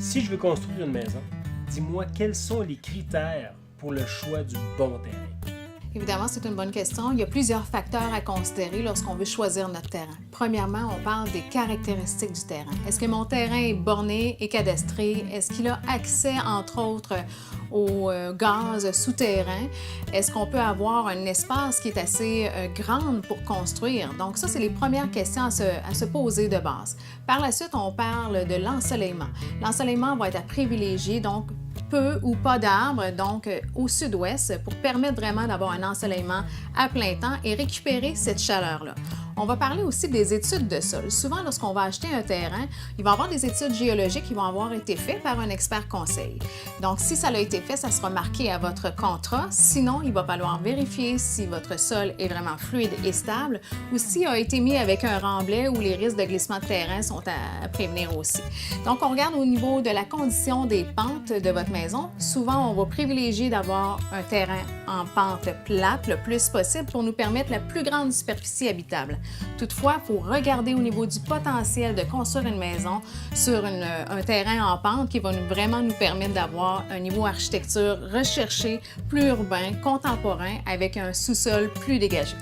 Si je veux construire une maison, dis-moi quels sont les critères pour le choix du bon terrain. Évidemment, c'est une bonne question. Il y a plusieurs facteurs à considérer lorsqu'on veut choisir notre terrain. Premièrement, on parle des caractéristiques du terrain. Est-ce que mon terrain est borné et cadastré? Est-ce qu'il a accès, entre autres, au gaz souterrain? Est-ce qu'on peut avoir un espace qui est assez grand pour construire? Donc ça, c'est les premières questions à se poser de base. Par la suite, on parle de l'ensoleillement. L'ensoleillement va être à privilégier, donc peu ou pas d'arbres, donc au sud-ouest, pour permettre vraiment d'avoir un ensoleillement à plein temps et récupérer cette chaleur-là. On va parler aussi des études de sol. Souvent, lorsqu'on va acheter un terrain, il va y avoir des études géologiques qui vont avoir été faites par un expert conseil. Donc, si ça a été fait, ça sera marqué à votre contrat. Sinon, il va falloir vérifier si votre sol est vraiment fluide et stable ou s'il a été mis avec un remblai où les risques de glissement de terrain sont à prévenir aussi. Donc, on regarde au niveau de la condition des pentes de votre maison. Souvent, on va privilégier d'avoir un terrain en pente plate le plus possible pour nous permettre la plus grande superficie habitable. Toutefois, il faut regarder au niveau du potentiel de construire une maison sur un terrain en pente qui va vraiment nous permettre d'avoir un niveau architecture recherché, plus urbain, contemporain, avec un sous-sol plus dégagé.